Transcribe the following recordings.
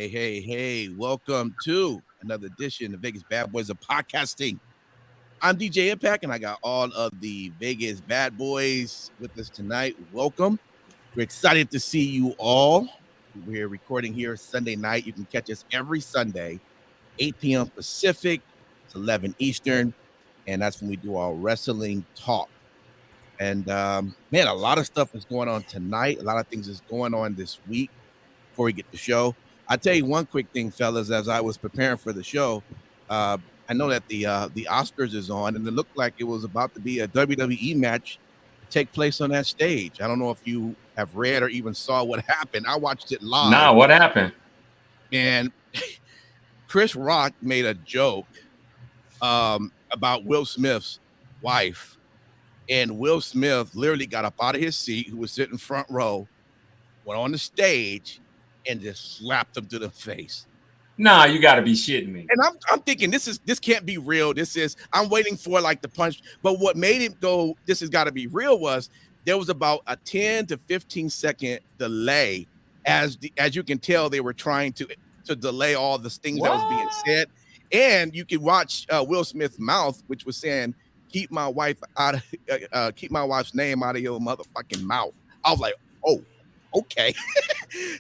Hey, welcome to another edition of Vegas Bad Boys of Podcasting. I'm DJ Impact, and I got all of the Vegas Bad Boys with us tonight. Welcome. We're excited to see you all. We're recording here Sunday night. You can catch us every Sunday, 8 p.m. Pacific, it's 11 Eastern, and that's when we do our wrestling talk. And man, a lot of stuff is going on tonight. A lot of things is going on this week before we get the show. I'll tell you one quick thing, fellas, as I was preparing for the show. I know that the Oscars is on, and it looked like it was about to be a WWE match take place on that stage. I don't know if you have read or even saw what happened. I watched it live. Nah, what happened? And Chris Rock made a joke about Will Smith's wife. And Will Smith literally got up out of his seat, who was sitting front row, went on the stage, and just slapped him to the face. Nah, you got to be shitting me. And I'm thinking this can't be real. I'm waiting for like the punch. But what made it go, this has got to be real, was there was about a 10 to 15 second delay. As you can tell, they were trying to delay all the things that was being said. And you could watch Will Smith's mouth, which was saying, keep my wife's name out of your motherfucking mouth. I was like, oh, okay.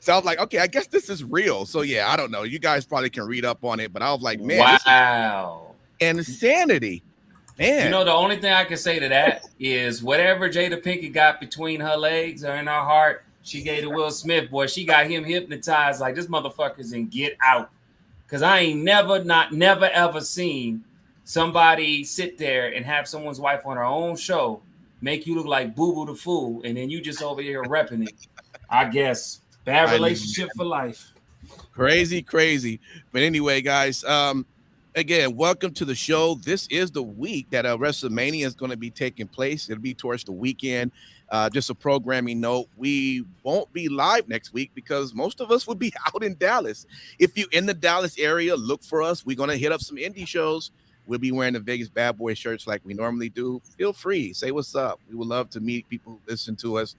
So I was like, okay, I guess this is real. So yeah, I don't know. You guys probably can read up on it, but I was like, man, wow. Insanity. Man. You know, the only thing I can say to that is whatever Jada Pinkett got between her legs or in her heart, she gave to Will Smith, boy. She got him hypnotized like this motherfucker's in Get Out. Because I ain't never ever seen somebody sit there and have someone's wife on her own show make you look like Boo Boo the Fool, and then you just over here repping it. I guess bad relationship for life. Crazy. But anyway, guys, again, welcome to the show. This is the week that WrestleMania is going to be taking place. It'll be towards the weekend. Just a programming note, we won't be live next week because most of us will be out in Dallas. If you're in the Dallas area, look for us. We're going to hit up some indie shows. We'll be wearing the Vegas Bad Boy shirts like we normally do. Feel free. Say what's up. We would love to meet people who listen to us.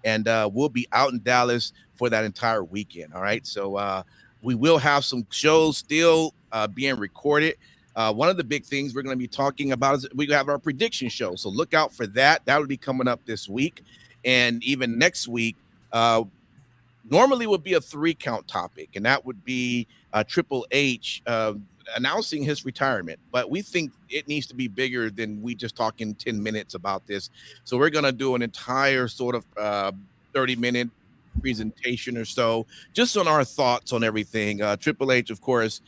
And we'll be out in Dallas for that entire weekend. All right. So we will have some shows still being recorded. One of the big things we're going to be talking about is we have our prediction show. So look out for that. That will be coming up this week. And even next week, normally would be a 3-count topic. And that would be Triple H announcing his retirement, but we think it needs to be bigger than we just talking 10 minutes about this. So we're going to do an entire sort of 30-minute presentation or so just on our thoughts on everything. Triple H, of course,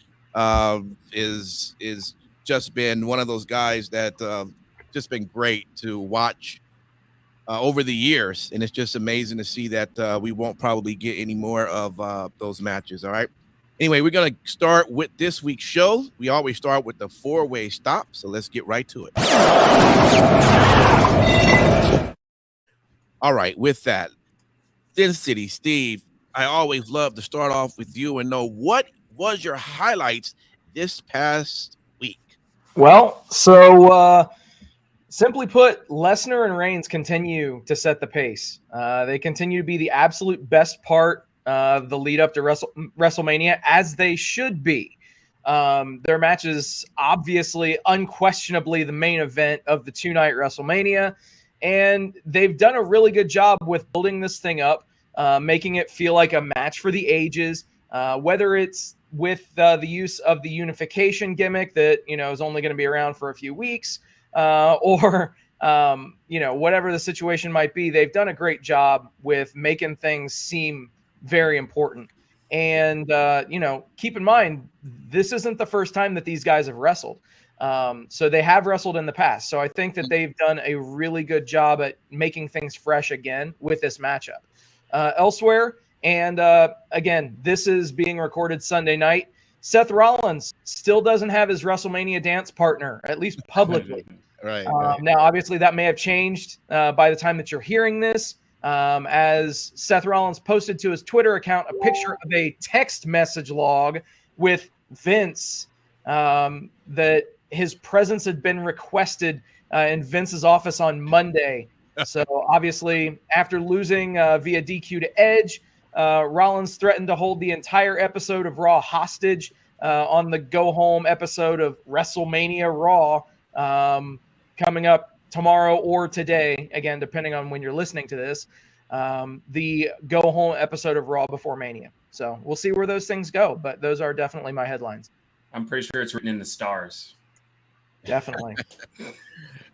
is just been one of those guys that just been great to watch over the years, and it's just amazing to see that we won't probably get any more of those matches. All right. Anyway, we're going to start with this week's show. We always start with the 4-way stop, so let's get right to it. All right, with that, Sin City Steve, I always love to start off with you and know what was your highlights this past week. Well, so simply put, Lesnar and Reigns continue to set the pace. They continue to be the absolute best part the lead up to WrestleMania, as they should be. Their match is obviously, unquestionably, the main event of the 2-night WrestleMania, and they've done a really good job with building this thing up, making it feel like a match for the ages, whether it's with the use of the unification gimmick that, is only going to be around for a few weeks, or whatever the situation might be. They've done a great job with making things seem very important. And, keep in mind, this isn't the first time that these guys have wrestled. So they have wrestled in the past. So I think that they've done a really good job at making things fresh again with this matchup. Elsewhere, and again, this is being recorded Sunday night. Seth Rollins still doesn't have his WrestleMania dance partner, at least publicly. Right. Now, obviously, that may have changed by the time that you're hearing this. As Seth Rollins posted to his Twitter account a picture of a text message log with Vince, that his presence had been requested in Vince's office on Monday. So obviously, after losing via DQ to Edge, Rollins threatened to hold the entire episode of Raw hostage on the go home episode of WrestleMania Raw coming up tomorrow or today, again, depending on when you're listening to this, the go home episode of Raw before Mania. So we'll see where those things go, but those are definitely my headlines. I'm pretty sure it's written in the stars. Definitely.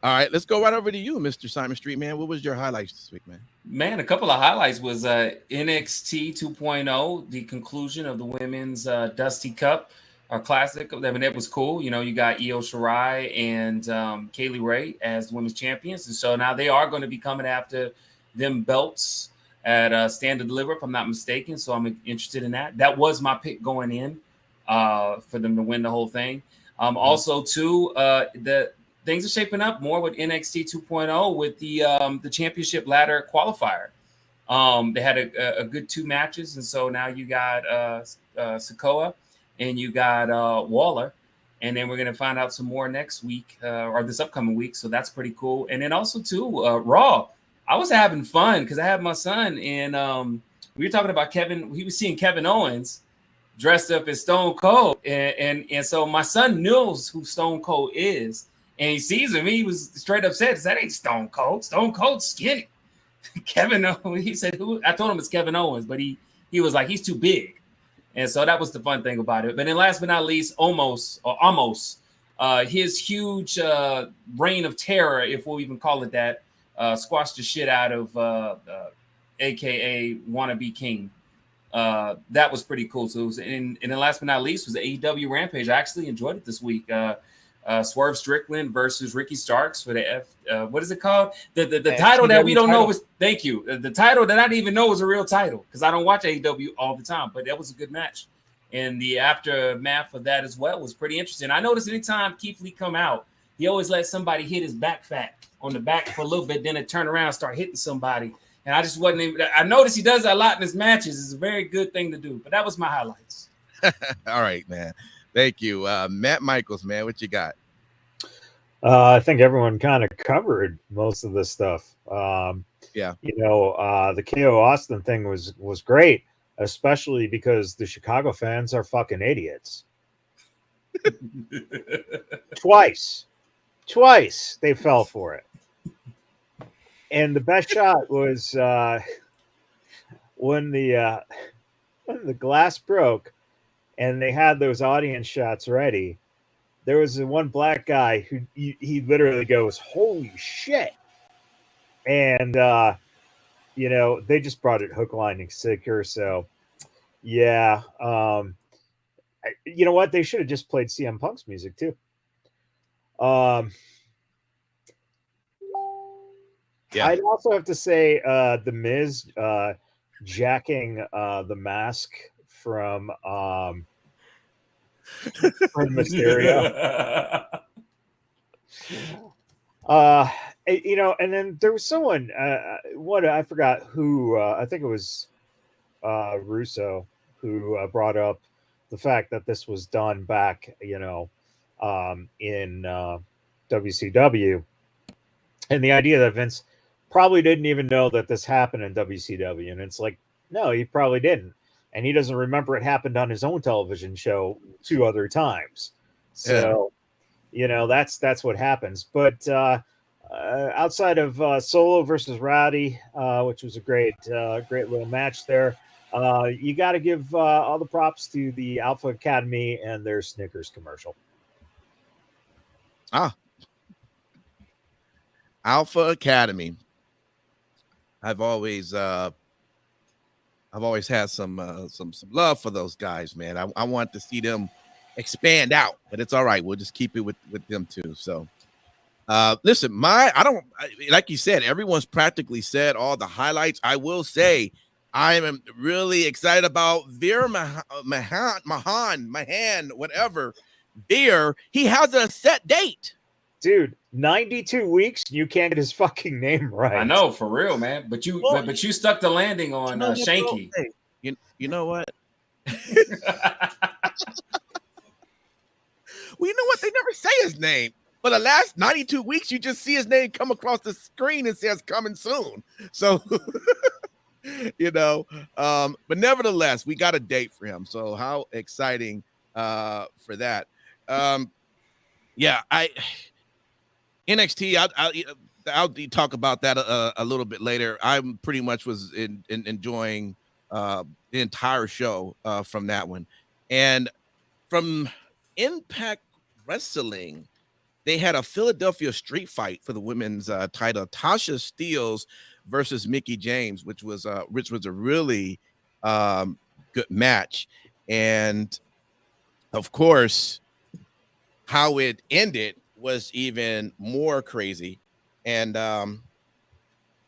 All right, let's go right over to you, Mr. Simon Street, man. What was your highlights this week, man? Man, a couple of highlights was NXT 2.0, the conclusion of the women's Dusty Cup Classic. I mean, that was cool. You know, you got Io Shirai and Kaylee Ray as women's champions. And so now they are going to be coming after them belts at Stand and Deliver, if I'm not mistaken. So I'm interested in that. That was my pick going in for them to win the whole thing. Also, too, the things are shaping up more with NXT 2.0 with the championship ladder qualifier. They had a good 2 matches, and so now you got Sikoa and you got Waller, and then we're gonna find out some more next week or this upcoming week. So that's pretty cool. And then also too, Raw. I was having fun because I had my son, and we were talking about Kevin. He was seeing Kevin Owens dressed up as Stone Cold, and so my son knows who Stone Cold is. And he sees him. He was straight upset. That ain't Stone Cold. Stone Cold's skinny. Kevin Owens. He said, "Who?" I told him it's Kevin Owens, but he was like, he's too big. And so that was the fun thing about it. But then last but not least, almost his huge reign of terror, if we'll even call it that, squashed the shit out of AKA Wannabe King. That was pretty cool too. And then last but not least was the AEW Rampage. I actually enjoyed it this week. Swerve Strickland versus Ricky Starks for the what is it called? The title that we don't know was, thank you. The title that I didn't even know was a real title because I don't watch AEW all the time, but that was a good match. And the aftermath of that as well was pretty interesting. I noticed anytime Keith Lee come out, he always let somebody hit his back fat on the back for a little bit, then it turn around and start hitting somebody. And I just wasn't even, I noticed he does that a lot in his matches. It's a very good thing to do. But that was my highlights. All right, man. Thank you. Matt Michaels, man, what you got? I think everyone kind of covered most of this stuff. Yeah. You know, the KO Austin thing was great, especially because the Chicago fans are fucking idiots. Twice they fell for it. And the best shot was when the glass broke and they had those audience shots ready. There was one black guy who he literally goes, "Holy shit!" And you know, they just brought it hook, line, and sinker. So yeah, you know what? They should have just played CM Punk's music too. Yeah. I'd also have to say the Miz jacking the mask from Mysterio. You know, and then there was someone, I forgot who, I think it was Russo, who brought up the fact that this was done back, you know, in WCW. And the idea that Vince probably didn't even know that this happened in WCW. And it's like, no, he probably didn't. And he doesn't remember it happened on his own television show 2 other times. So, you know, that's what happens. But outside of Solo versus Rowdy, which was a great little match there, you got to give all the props to the Alpha Academy and their Snickers commercial. Alpha Academy. I've always had some love for those guys, man. I want to see them expand out, but it's all right. We'll just keep it with them too. So, listen, like you said, everyone's practically said all the highlights. I will say, I am really excited about Veer Mahan, whatever. Veer, he has a set date. Dude, 92 weeks, you can't get his fucking name right. I know, for real, man. But you stuck the landing on Shanky. You know what? Well, you know what? They never say his name. For the last 92 weeks, you just see his name come across the screen and says coming soon. So you know. But nevertheless, we got a date for him. So how exciting for that. Yeah, I NXT. I'll talk about that a little bit later. I pretty much was enjoying the entire show from that one, and from Impact Wrestling, they had a Philadelphia street fight for the women's title. Tasha Steelz versus Mickey James, which was a really good match, and of course, how it ended was even more crazy. And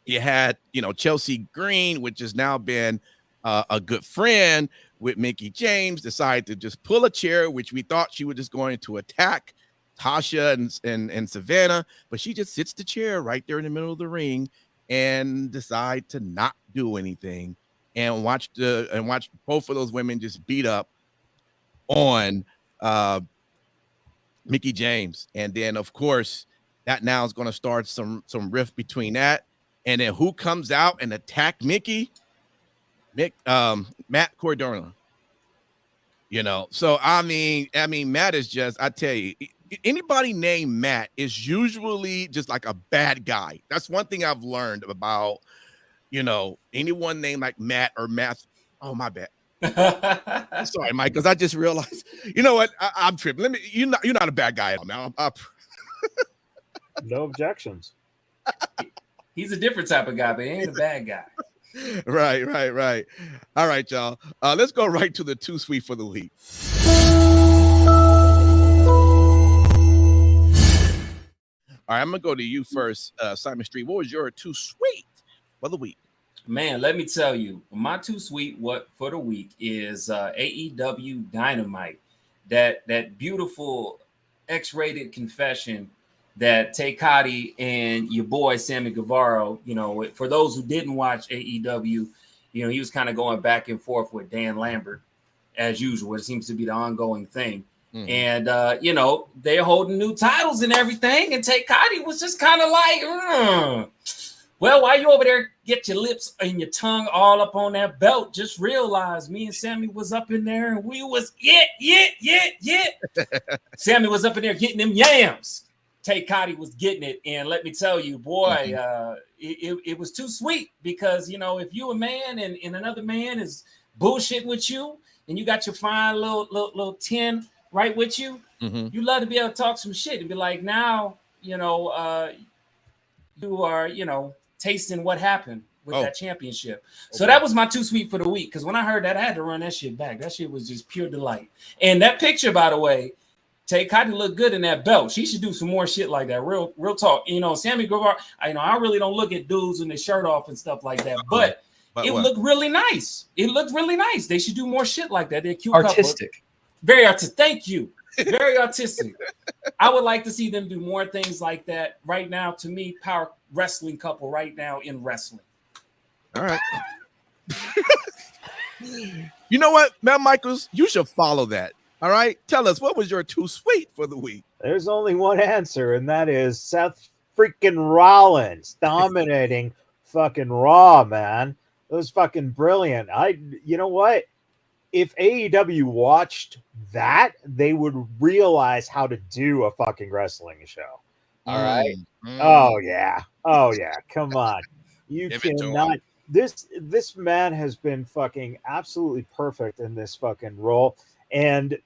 you had, Chelsea Green, which has now been a good friend with Mickey James, decided to just pull a chair, which we thought she was just going to attack Tasha and Savannah, but she just sits the chair right there in the middle of the ring and decide to not do anything and watch both of those women just beat up on Mickey James. And then, of course, that now is going to start some rift between that. And then who comes out and attack Mickey? Matt Cordona. So I mean, Matt is just, I tell you, anybody named Matt is usually just like a bad guy. That's one thing I've learned about, anyone named like Matt or Matt. Oh, my bad. Sorry, Mike, because I just realized, you know what? I'm tripping. You're not a bad guy at all now. No objections. He's a different type of guy, but he ain't a bad guy. Right. All right, y'all. Let's go right to the Too Sweet for the week. All right, I'm gonna go to you first, Simon Street. What was your Too Sweet for the week? Man, let me tell you, my Too Sweet for the week is AEW Dynamite. That beautiful X-rated confession that Tay Conti and your boy Sammy Guevara, for those who didn't watch AEW, he was kind of going back and forth with Dan Lambert as usual. It seems to be the ongoing thing. Mm-hmm. And they're holding new titles and everything, and Tay Conti was just kind of like, well, while you over there get your lips and your tongue all up on that belt, just realize me and Sammy was up in there and we was Sammy was up in there getting them yams. Tay Conti was getting it, and let me tell you, boy, it was too sweet because, if you a man and another man is bullshitting with you and you got your fine little 10 right with you, you love to be able to talk some shit and be like, now, you are, tasting what happened with that championship. So that was my Too Sweet for the week, because when I heard that, I had to run that shit back. That shit was just pure delight. And that picture, by the way, Tay Conti looked good in that belt. She should do some more shit like that. Real talk. Sammy Guevara, I really don't look at dudes with their shirt off and stuff like that, but it looked really nice. It looked really nice. They should do more shit like that. They're cute. Artistic. Couple. Very artistic. Thank you. Very artistic. I would like to see them do more things like that right now. To me, power wrestling couple right now in wrestling. All right. You know what, Matt Michaels? You should follow that. All right, tell us, what was your Too Sweet for the week? There's only one answer, and that is Seth freaking Rollins dominating fucking Raw, man. It was fucking brilliant. You know what? If AEW watched that, they would realize how to do a fucking wrestling show. All right. Oh yeah. Come on. You cannot. This man has been fucking absolutely perfect in this fucking role. And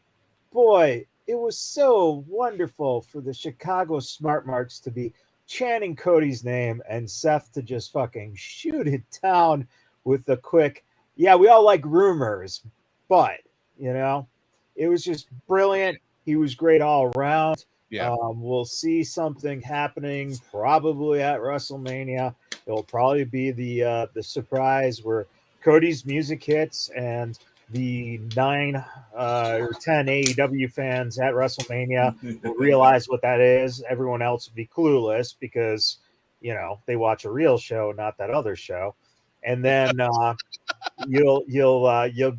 boy, it was so wonderful for the Chicago Smart Marks to be chanting Cody's name and Seth to just fucking shoot it down with the quick, yeah, we all like rumors, but, it was just brilliant. He was great all around. Yeah. We'll see something happening probably at WrestleMania. It'll probably be the surprise where Cody's music hits and the 9 or 10 AEW fans at WrestleMania will realize what that is. Everyone else will be clueless because, they watch a real show, not that other show. And then you'll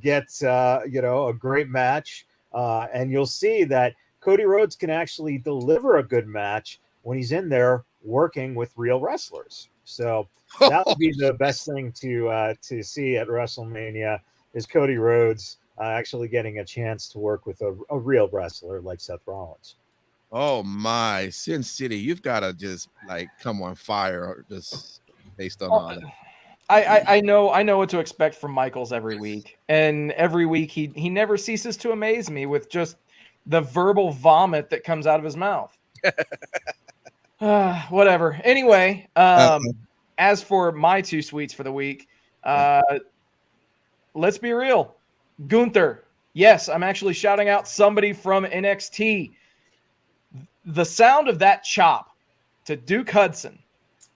get a great match, and you'll see that Cody Rhodes can actually deliver a good match when he's in there working with real wrestlers. So that would be the best thing to see at WrestleMania is Cody Rhodes actually getting a chance to work with a real wrestler like Seth Rollins. Oh my, Sin City, you've got to just like come on fire just based on all that. I know what to expect from Michaels every week, and every week he never ceases to amaze me with just the verbal vomit that comes out of his mouth. Whatever. Anyway, as for my two sweets for the week, let's be real. Gunther. Yes, I'm actually shouting out somebody from NXT. The sound of that chop to Duke Hudson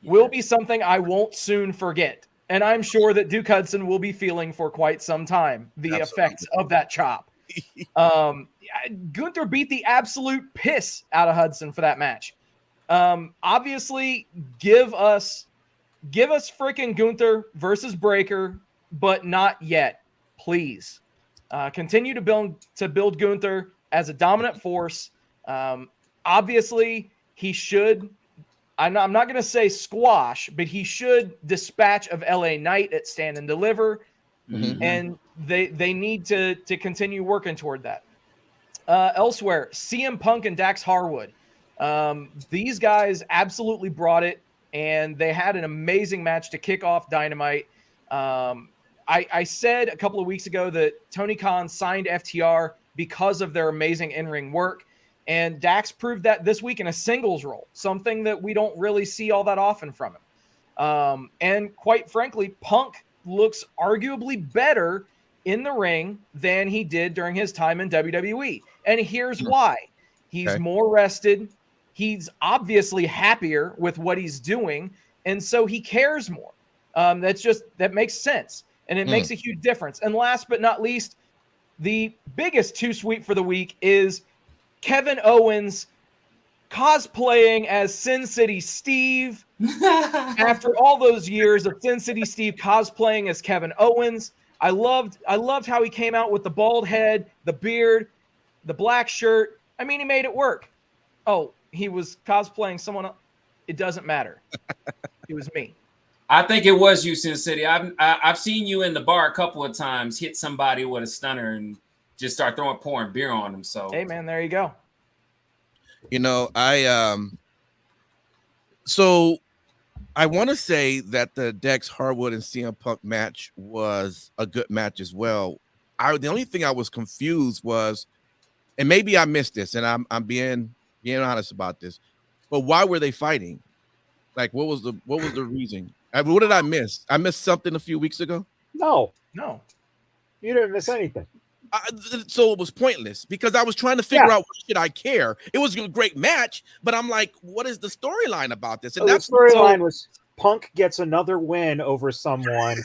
will be something I won't soon forget. And I'm sure that Duke Hudson will be feeling for quite some time the effects of that chop. Gunther beat the absolute piss out of Hudson for that match. Obviously, give us freaking Gunther versus Breaker, but not yet, please. Continue to build Gunther as a dominant force. Obviously, he should. I'm not going to say squash, but he should dispatch of LA Knight at Stand and Deliver, and they need to continue working toward that. Elsewhere, CM Punk and Dax Harwood. These guys absolutely brought it, and they had an amazing match to kick off Dynamite. I said a couple of weeks ago that Tony Khan signed FTR because of their amazing in-ring work, and Dax proved that this week in a singles role, something that we don't really see all that often from him. And quite frankly, Punk looks arguably better in the ring than he did during his time in WWE. And here's why. He's more rested. He's obviously happier with what he's doing, and so he cares more. That makes sense, and it makes a huge difference. And last but not least, the biggest two sweep for the week is Kevin Owens cosplaying as Sin City Steve. After all those years of Sin City Steve cosplaying as Kevin Owens, I loved how he came out with the bald head, the beard, the black shirt. I mean, he made it work. Oh, he was cosplaying someone else. It doesn't matter. It was me. I think it was you, Sin City. I've seen you in the bar a couple of times hit somebody with a stunner and just start pouring beer on them. So hey, man, there you go. You know, I want to say that the Dax Harwood and CM Punk match was a good match as well. The only thing I was confused was, and maybe I missed this, and I'm being honest about this, but why were they fighting? Like, what was the reason? What did I miss? I missed something a few weeks ago. No, you didn't miss anything. So it was pointless because I was trying to figure out what should I care. It was a great match, but I'm like, what is the storyline about this? And the storyline was Punk gets another win over someone,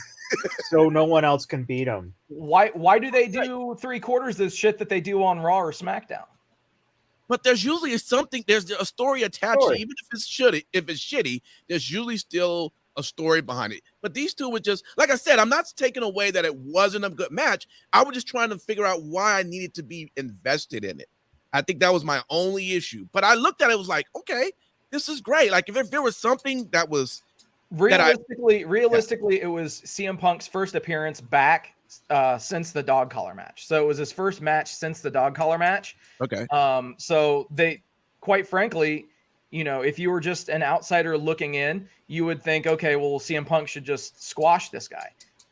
so no one else can beat him. Why do they do 3/4 of the shit that they do on Raw or SmackDown? But there's usually something. There's a story attached to it. Even if it's shitty, there's usually still a story behind it. But these two were just, like I said, I'm not taking away that it wasn't a good match. I was just trying to figure out why I needed to be invested in it. I think that was my only issue. But I looked at it, was like, okay, this is great. Like if there was something that was realistically, it was CM Punk's first appearance back since the dog collar match. So it was his first match since the dog collar match. Okay. So they, quite frankly, you know, if you were just an outsider looking in, you would think, okay, well, CM Punk should just squash this guy.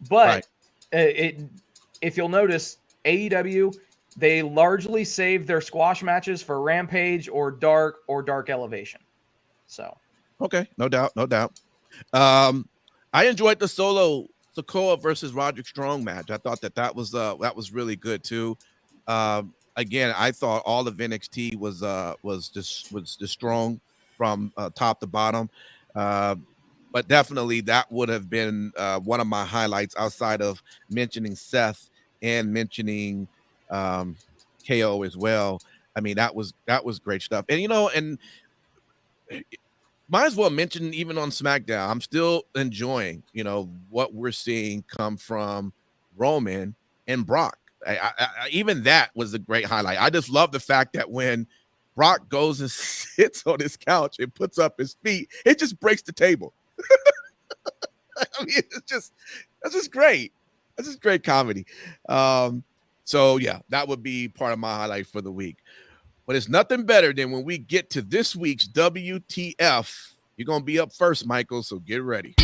But if you'll notice, AEW, they largely save their squash matches for Rampage or Dark Elevation. So, okay, no doubt. I enjoyed the solo Sikoa versus Roderick Strong match. I thought that was really good too. Again, I thought all of NXT was just strong from top to bottom. But definitely that would have been one of my highlights outside of mentioning Seth and mentioning KO as well. I mean, that was great stuff. And, you know, and might as well mention even on SmackDown, I'm still enjoying, you know, what we're seeing come from Roman and Brock. Even that was a great highlight. I just love the fact that when Brock goes and sits on his couch and puts up his feet, it just breaks the table. I mean, that's just great. That's just great comedy. So yeah, that would be part of my highlight for the week. But it's nothing better than when we get to this week's WTF. You're gonna be up first, Michael. So get ready.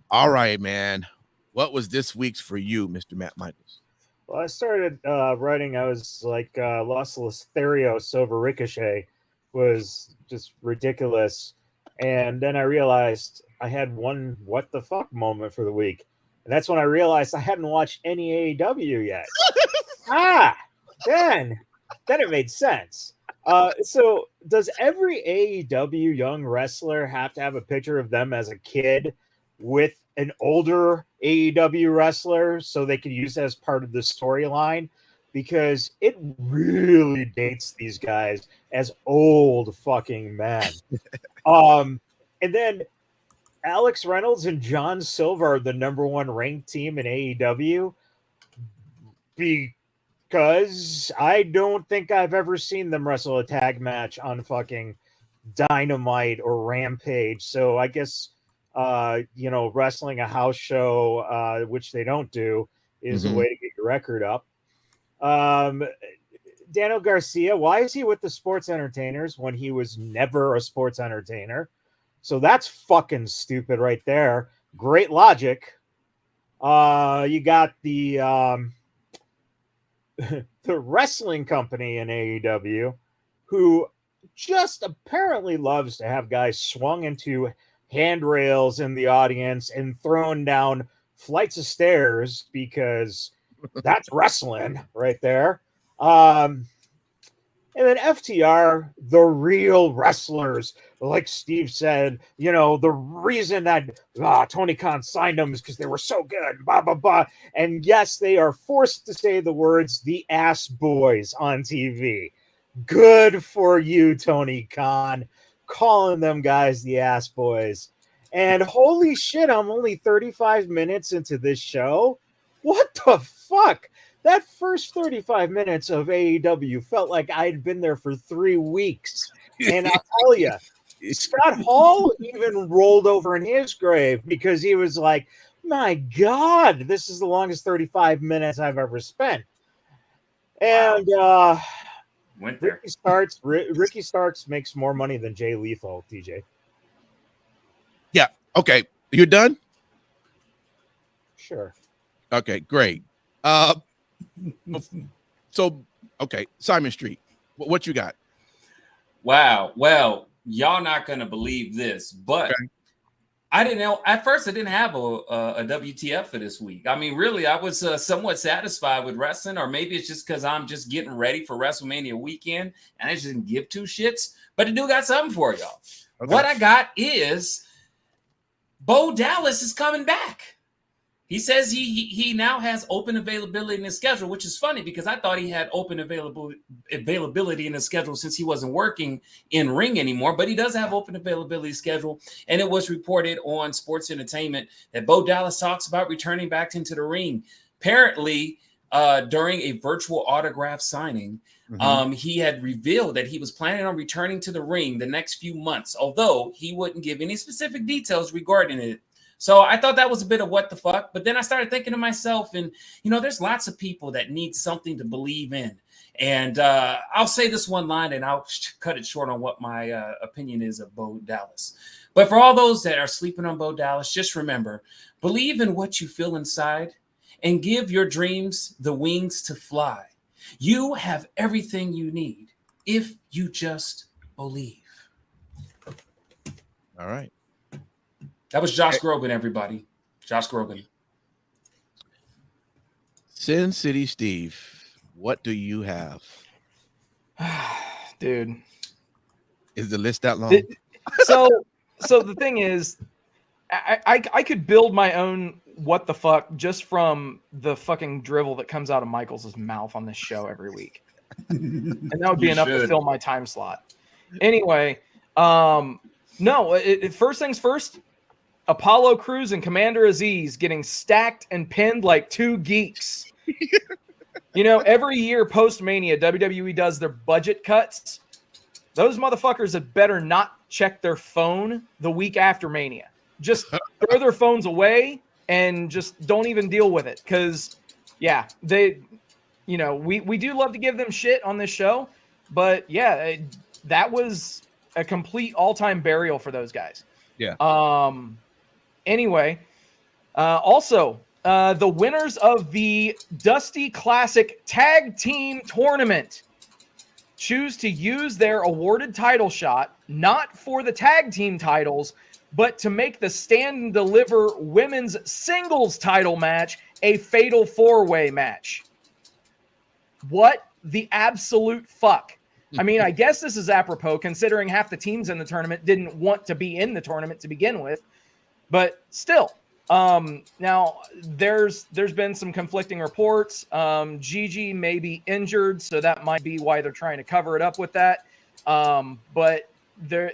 All right, man. What was this week's for you, Mr. Matt Michaels? Well, I started writing. I was like, Los Losterios over Ricochet was just ridiculous. And then I realized I had one what the fuck moment for the week. And that's when I realized I hadn't watched any AEW yet. Then it made sense. So does every AEW young wrestler have to have a picture of them as a kid with an older AEW wrestler so they could use it as part of the storyline? Because it really dates these guys as old fucking men. And then Alex Reynolds and John Silver are the number one ranked team in AEW because I don't think I've ever seen them wrestle a tag match on fucking Dynamite or Rampage. So I guess, wrestling a house show, which they don't do, is a way to get your record up. Daniel Garcia, why is he with the sports entertainers when he was never a sports entertainer? So that's fucking stupid right there. Great logic. You got the the wrestling company in AEW who just apparently loves to have guys swung into handrails in the audience and thrown down flights of stairs because that's wrestling right there. And then FTR, the real wrestlers, like Steve said, the reason that Tony Khan signed them is because they were so good, blah, blah, blah. And yes, they are forced to say the words, the ass boys on TV. Good for you, Tony Khan, calling them guys the ass boys. And holy shit, I'm only 35 minutes into this show. What the fuck? That first 35 minutes of AEW felt like I'd been there for 3 weeks. And I'll tell you, Scott Hall even rolled over in his grave because he was like, my God, this is the longest 35 minutes I've ever spent. And Went there. Ricky Starks makes more money than Jay Lethal, TJ. Yeah. Okay. You're done? Sure. Okay, great. So, okay, Simon Street, what you got? Wow. Well, y'all not going to believe this, but okay. I didn't know. At first, I didn't have a WTF for this week. I mean, really, I was somewhat satisfied with wrestling, or maybe it's just because I'm just getting ready for WrestleMania weekend, and I just didn't give two shits. But I do got something for y'all. Okay. What I got is Bo Dallas is coming back. He says he now has open availability in his schedule, which is funny because I thought he had open availability in his schedule since he wasn't working in ring anymore. But he does have open availability schedule, and it was reported on Sports Entertainment that Bo Dallas talks about returning back into the ring. Apparently, during a virtual autograph signing, he had revealed that he was planning on returning to the ring the next few months, although he wouldn't give any specific details regarding it. So I thought that was a bit of what the fuck. But then I started thinking to myself, and, there's lots of people that need something to believe in. And I'll say this one line, and I'll cut it short on what my opinion is of Bo Dallas. But for all those that are sleeping on Bo Dallas, just remember, believe in what you feel inside and give your dreams the wings to fly. You have everything you need if you just believe. All right. That was Josh Groban, everybody. Josh Groban. Sin City Steve, what do you have? Dude. Is the list that long? So the thing is, I could build my own what the fuck just from the fucking drivel that comes out of Michaels' mouth on this show every week. And that would be enough to fill my time slot. Anyway, first things first, Apollo Crews and Commander Aziz getting stacked and pinned like two geeks. Every year post-Mania, WWE does their budget cuts. those motherfuckers had better not check their phone the week after Mania. Just throw their phones away and just don't even deal with it. Because, yeah, they, you know, we do love to give them shit on this show. But, yeah, that was a complete all-time burial for those guys. Yeah. Anyway, also, the winners of the Dusty Classic Tag Team Tournament choose to use their awarded title shot not for the tag team titles, but to make the Stand and Deliver women's singles title match a fatal four-way match. What the absolute fuck? I mean, I guess this is apropos considering half the teams in the tournament didn't want to be in the tournament to begin with, but still. Now there's been some conflicting reports. Gigi may be injured, so that might be why they're trying to cover it up with that. But there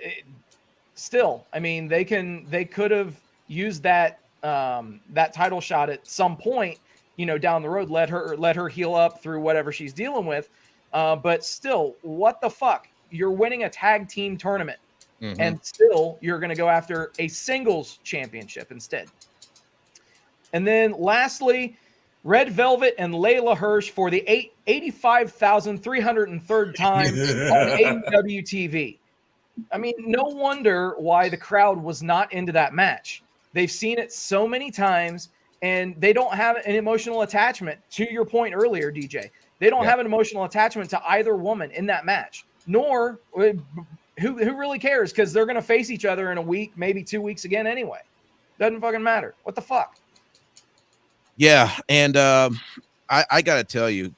still, I mean, they could have used that title shot at some point, you know, down the road, let her heal up through whatever she's dealing with. But still, what the fuck? You're winning a tag team tournament, and still you're going to go after a singles championship instead. And then lastly, Red Velvet and Layla Hirsch for the 85,303rd time on AEW TV. I mean, no wonder why the crowd was not into that match. They've seen it so many times, and they don't have an emotional attachment. To your point earlier, DJ, they don't have an emotional attachment to either woman in that match. Nor who really cares, because they're going to face each other in a week, maybe 2 weeks again anyway. Doesn't fucking matter. What the fuck? Yeah, and I gotta tell you,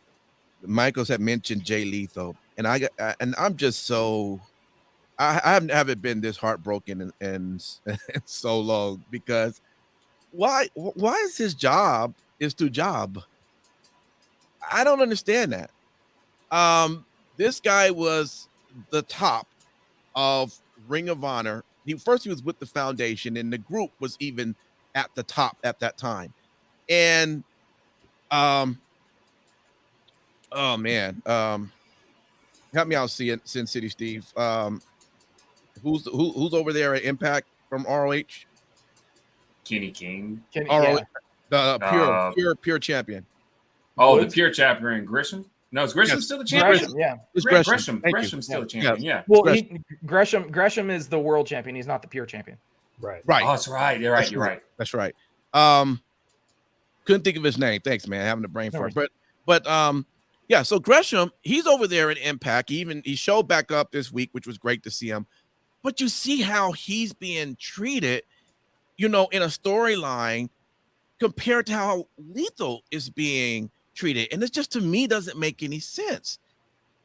Michaels had mentioned Jay Lethal, and I'm just so I haven't been this heartbroken in so long, because why is his job is to job? I don't understand that. This guy was the top of Ring of Honor. He was with the Foundation, and the group was even at the top at that time. And oh man, help me out, Sin City Steve. Who's over there at Impact from ROH? Kenny King. ROH, the pure champion. Oh, the pure champion, Gresham. No, is Gresham still the champion? Gresham, yeah, Gresham's still the champion. Yeah. Well, Gresham is the world champion. He's not the pure champion. Right. Oh, that's right. You're right. That's right. Couldn't think of his name. Thanks, man. Having a brain fart. But yeah. So Gresham, he's over there in Impact. He showed back up this week, which was great to see him. But you see how he's being treated, you know, in a storyline compared to how Lethal is being treated, and it just, to me, doesn't make any sense,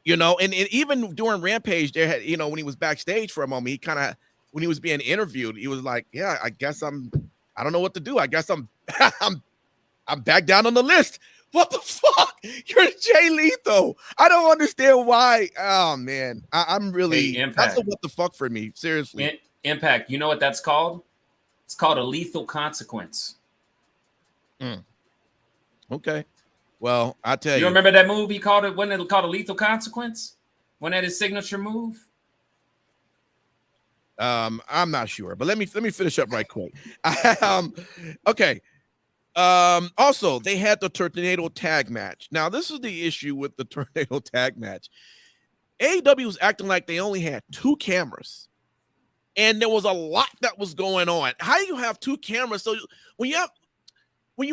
you know. And even during Rampage, there had, you know, when he was backstage for a moment, he kind of, when he was being interviewed, he was like, "Yeah, I guess I don't know what to do. I guess I'm back down on the list." What the fuck? You're Jay Lethal. I don't understand why. Oh man, I'm really that's a what the fuck for me. Seriously, Impact. You know what that's called? It's called a lethal consequence. Okay. Well, I tell you. You remember that move he called it? Wasn't it called a lethal consequence? Wasn't that his signature move? I'm not sure, but let me finish up right quick. Okay. Also, they had the Tornado tag match. Now, this is the issue with the Tornado tag match. AEW was acting like they only had 2 cameras, and there was a lot that was going on. How do you have 2 cameras? So when you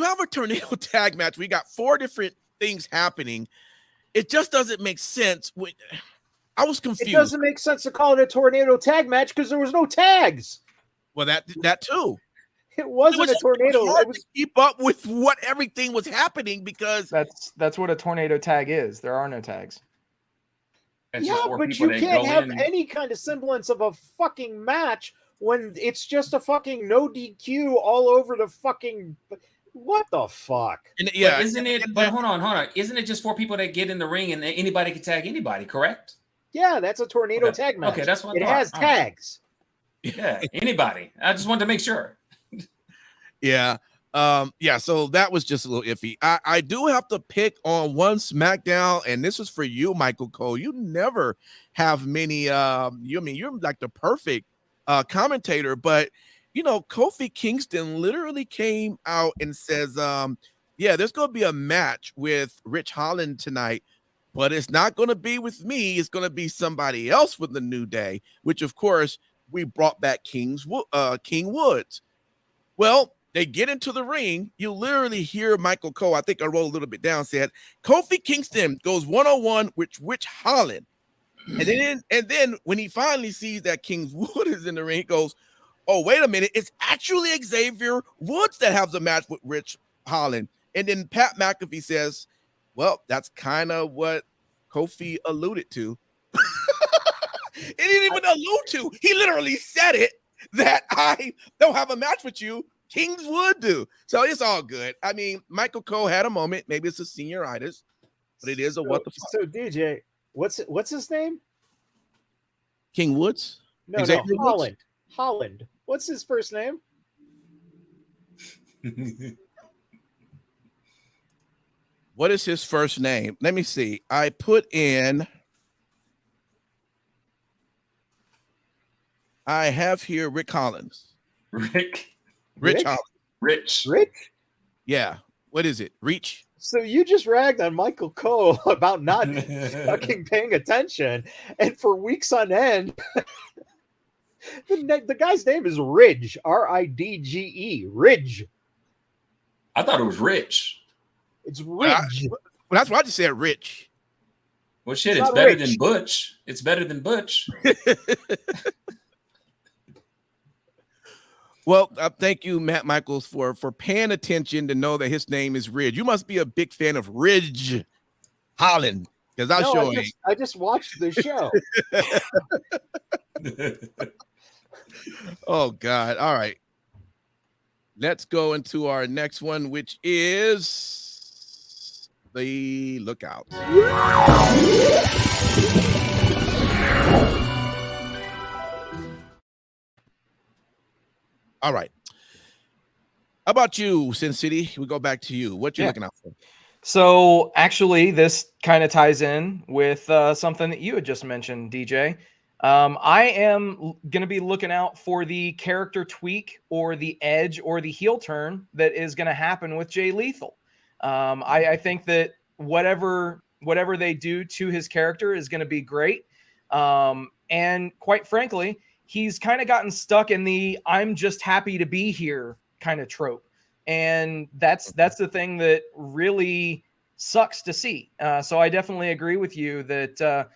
have a Tornado tag match, we got 4 different things happening. It just doesn't make sense. I was confused. It doesn't make sense to call it a Tornado tag match because there was no tags. Well, that too. It wasn't a tornado. It was to keep up with what everything was happening, because that's what a tornado tag is. There are no tags. Yeah, but you can't have any kind of semblance of a fucking match when it's just a fucking no DQ all over the fucking. What the fuck? And, yeah, but isn't it? But hold on. Isn't it just 4 people that get in the ring and anybody can tag anybody? Correct? Yeah, that's a tornado tag match. Okay, that's what it has tags. Yeah, anybody. I just wanted to make sure. Yeah. Yeah, so that was just a little iffy. I do have to pick on one SmackDown, and this is for you, Michael Cole. You never have many. You're like the perfect commentator, but Kofi Kingston literally came out and says, yeah, there's gonna be a match with Rich Holland tonight, but it's not gonna be with me. It's gonna be somebody else with the New Day, which of course we brought back King Woods. Well, they get into the ring. You literally hear Michael Cole, I think I wrote a little bit down, said, Kofi Kingston goes one-on-one with Rich Holland. And then when he finally sees that King Wood is in the ring, he goes, oh, wait a minute. It's actually Xavier Woods that has a match with Rich Holland. And then Pat McAfee says, well, that's kind of what Kofi alluded to. It didn't even allude to. He literally said it, that I don't have a match with you. Kings would do. So it's all good. I mean, Michael Cole had a moment. Maybe it's a senioritis, but it is a what the fuck. So DJ, what's his name? King Woods? No, Holland. Holland. What's his first name? What is his first name? Let me see. I have here Rick Collins. Rich? Holland. Rich? Yeah. What is it? Reach? So you just ragged on Michael Cole about not fucking paying attention, and for weeks on end, the guy's name is Ridge, Ridge. Ridge. I thought it was Rich. It's Ridge. Well, that's why I just said Rich. Well, shit, it's better than Butch. It's better than Butch. Well, thank you, Matt Michaels, for paying attention to know that his name is Ridge. You must be a big fan of Ridge Holland, because I just watched the show. Oh, God. All right. Let's go into our next one, which is the Lookout. All right. How about you, Sin City? We go back to you. What you looking out for? So actually, this kind of ties in with something that you had just mentioned, DJ. I am going to be looking out for the character tweak or the edge or the heel turn that is going to happen with Jay Lethal. I think that whatever they do to his character is going to be great. And quite frankly, he's kind of gotten stuck in the I'm just happy to be here kind of trope. And that's the thing that really sucks to see. So I definitely agree with you that,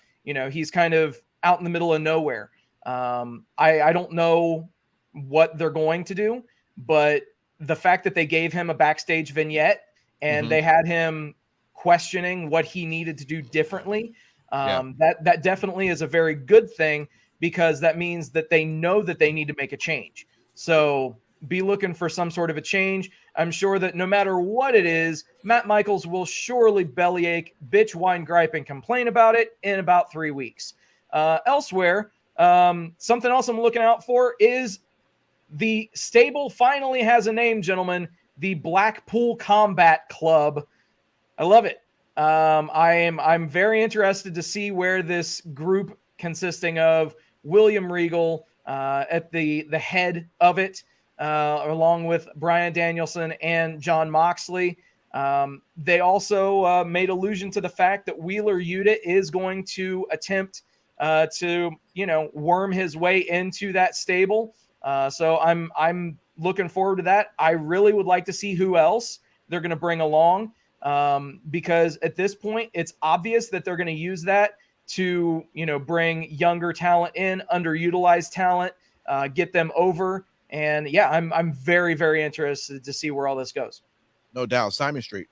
he's kind of out in the middle of nowhere. I don't know what they're going to do, but the fact that they gave him a backstage vignette and they had him questioning what he needed to do differently, that definitely is a very good thing, because that means that they know that they need to make a change. So be looking for some sort of a change. I'm sure that no matter what it is, Matt Michaels will surely bellyache, bitch, whine, gripe, and complain about it in about 3 weeks. Elsewhere, something else I'm looking out for is the stable finally has a name, gentlemen. The Blackpool Combat Club. I love it. I'm very interested to see where this group consisting of William Regal at the head of it, along with Bryan Danielson and Jon Moxley. They also made allusion to the fact that Wheeler Yuta is going to attempt to worm his way into that stable. So I'm looking forward to that. I really would like to see who else they're going to bring along, because at this point it's obvious that they're going to use that to bring younger talent in, underutilized talent, get them over. And I'm very, very interested to see where all this goes. No doubt. Simon Street.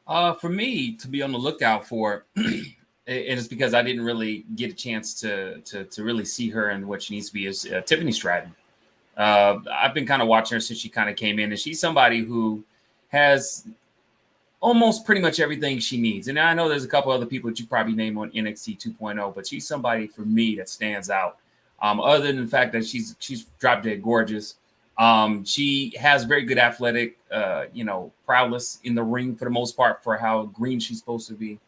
For me to be on the lookout for, and it's because I didn't really get a chance to really see her and what she needs to be, is Tiffany Stratton. I've been kind of watching her since she kind of came in, and she's somebody who has almost pretty much everything she needs. And I know there's a couple other people that you probably name on NXT 2.0, but she's somebody for me that stands out. Other than the fact that she's drop dead gorgeous, She has very good athletic, prowess in the ring for the most part for how green she's supposed to be.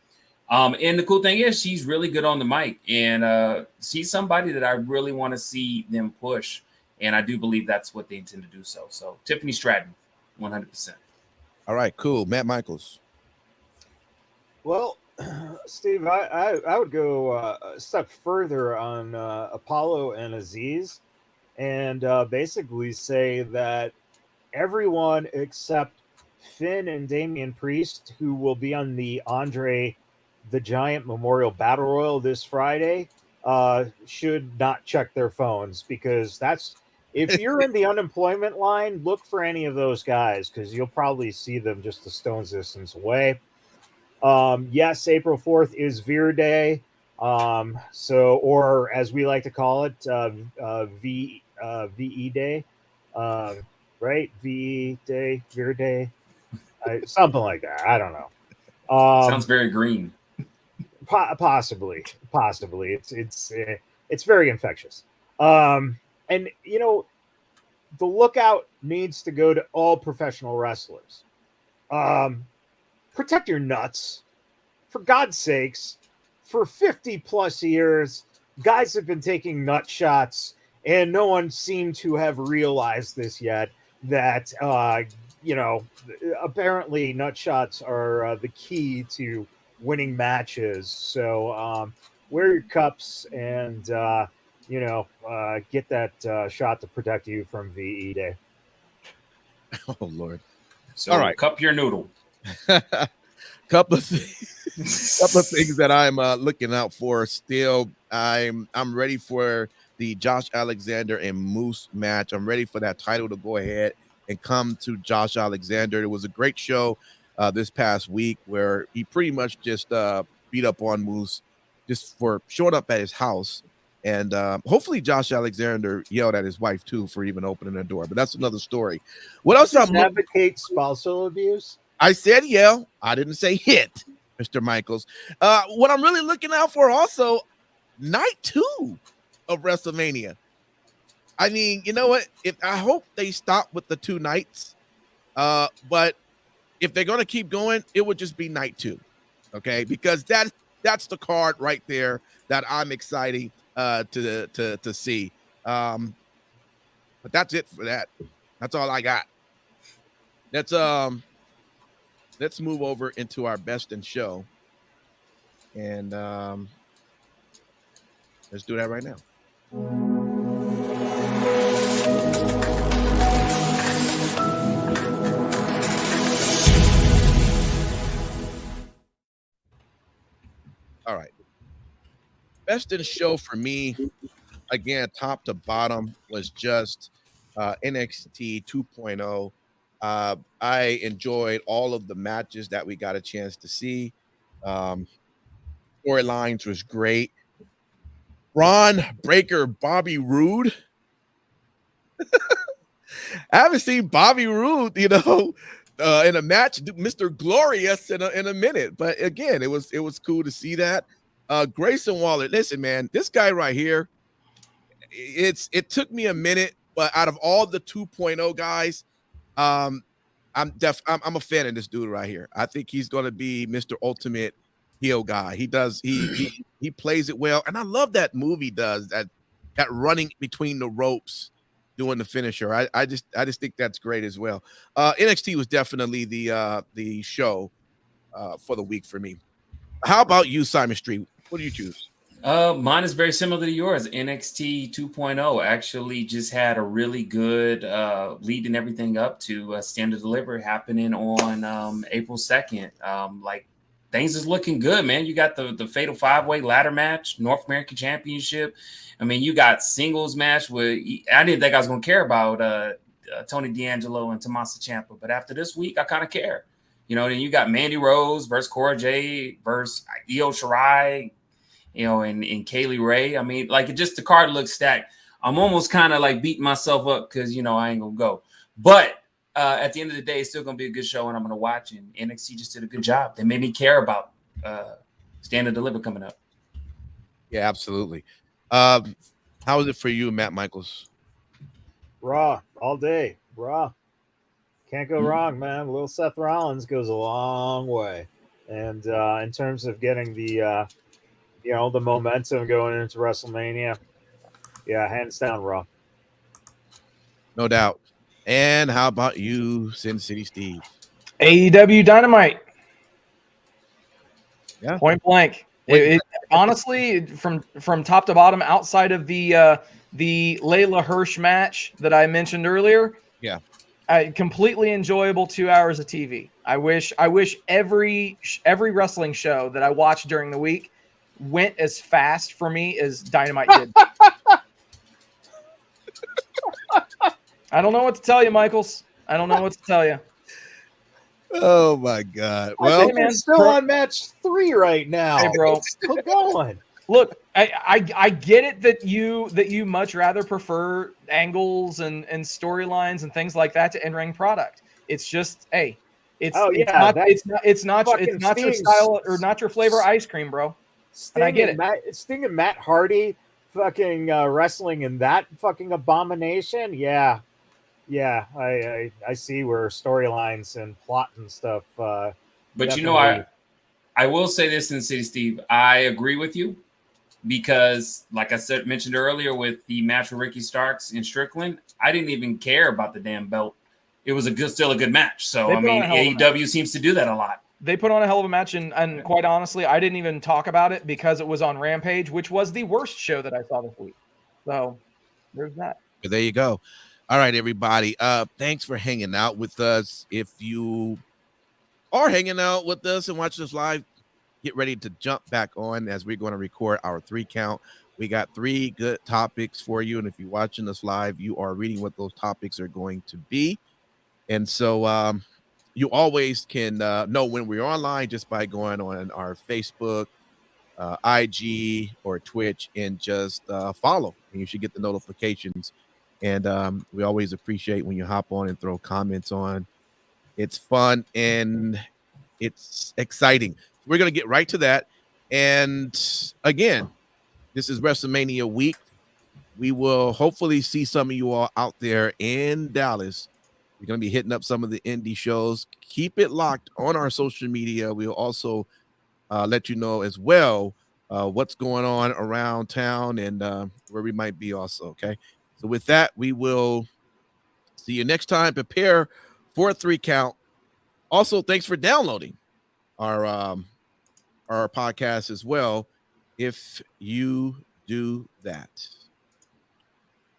And the cool thing is she's really good on the mic, and she's somebody that I really want to see them push. And I do believe that's what they intend to do. So Tiffany Stratton, 100%. All right, cool. Matt Michaels. Well, Steve, I would go a step further on Apollo and Aziz, and basically say that everyone except Finn and Damian Priest, who will be on the Andre the Giant Memorial Battle Royal this Friday, should not check their phones, because that's, if you're in the unemployment line, look for any of those guys, because you'll probably see them just a stone's distance away. Yes, April 4th is Veer Day. Or as we like to call it, VE Day. Right? VE Day, Veer Day. Something like that. I don't know. Sounds very green. Possibly. It's very infectious. And the lookout needs to go to all professional wrestlers. Protect your nuts. For God's sakes, for 50 plus years, guys have been taking nut shots, and no one seemed to have realized this yet, that apparently nut shots are the key to winning matches. So wear your cups and get that shot to protect you from VE Day. Oh Lord. So all right, cup your noodle. couple of things that I'm looking out for still. I'm ready for the Josh Alexander and Moose match. I'm ready for that title to go ahead and come to Josh Alexander. It was a great show this past week where he pretty much just beat up on Moose just for showing up at his house. And hopefully Josh Alexander yelled at his wife too for even opening the door, but that's another story. What else? I'm advocate spousal abuse. I said yell. I didn't say hit, Mr. Michaels. What I'm really looking out for also, night 2 of WrestleMania. I mean, you know what? I hope they stop with the 2 nights. But if they're going to keep going, it would just be night 2. Okay? Because that's the card right there that I'm excited to see. But that's it for that. That's all I got. Let's move over into our best in show. And let's do that right now. All right. Best in show for me, again, top to bottom, was just NXT 2.0. I enjoyed all of the matches that we got a chance to see. Storylines was great. Ron Breaker, Bobby Roode. I haven't seen Bobby Roode, in a match, Mr. Glorious in a minute. But again, it was cool to see that. Grayson Waller, listen, man, this guy right here, it took me a minute, but out of all the 2.0 guys, I'm a fan of this dude right here. I think he's going to be Mr. Ultimate heel guy. He plays it well, and I love that move he does, that running between the ropes doing the finisher. I just think that's great as well. NXT was definitely the show for the week for me. How about you, Simon Street? What do you choose? Mine is very similar to yours. NXT 2.0 actually just had a really good leading everything up to Stand and Deliver happening on April 2nd. Things is looking good, man. You got the Fatal 5-Way ladder match, North American Championship. I mean, you got singles match with, I didn't think I was going to care about Tony D'Angelo and Tommaso Ciampa, but after this week, I kind of care. Then you got Mandy Rose versus Cora Jade versus Io Shirai, and Kaylee Ray. I mean, the card looks stacked. I'm almost kind of beating myself up because, I ain't going to go. But at the end of the day, it's still going to be a good show, and I'm going to watch. And NXT just did a good job. They made me care about Stand and Deliver coming up. Yeah, absolutely. How is it for you, Matt Michaels? Raw all day. Raw. Can't go wrong, man. Little Seth Rollins goes a long way. And in terms of getting the the momentum going into WrestleMania, yeah, hands down Raw. No doubt. And how about you, Sin City Steve? AEW Dynamite. Yeah. Point blank. It honestly, from top to bottom, outside of the Layla Hirsch match that I mentioned earlier, Yeah, completely enjoyable 2 hours of TV. I wish every wrestling show that I watched during the week went as fast for me as Dynamite did. I don't know what to tell you, Michaels. I don't know what to tell you. Oh my God! Well, Well, they're still on match 3 right now. Hey, bro, still going. Look, I get it that you much rather prefer angles and storylines and things like that to in-ring product. It's just, hey, it's not your style or not your flavor ice cream, bro. Sting and I get it. Sting and Matt Hardy fucking wrestling in that fucking abomination. Yeah. I see where storylines and plot and stuff. But I will say this in City Steve, I agree with you. Because, like I mentioned earlier, with the match with Ricky Starks in Strickland, I didn't even care about the damn belt. It was still a good match. So I mean, AEW seems to do that a lot. They put on a hell of a match, and quite honestly, I didn't even talk about it because it was on Rampage, which was the worst show that I saw this week. So there's that. But there you go. All right, everybody. Thanks for hanging out with us. If you are hanging out with us and watching us live, get ready to jump back on as we're going to record our 3 count. We got 3 good topics for you. And if you're watching us live, you are reading what those topics are going to be. And so you always can know when we're online just by going on our Facebook, IG, or Twitch and just follow. And you should get the notifications. And we always appreciate when you hop on and throw comments on. It's fun and it's exciting. We're going to get right to that. And again, this is WrestleMania week. We will hopefully see some of you all out there in Dallas. We're going to be hitting up some of the indie shows. Keep it locked on our social media. We'll also let you know as well what's going on around town and where we might be also. Okay. So with that, we will see you next time. Prepare for a 3 count. Also, thanks for downloading our podcast as well, if you do that.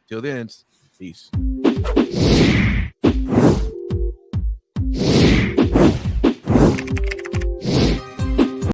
Till then, peace.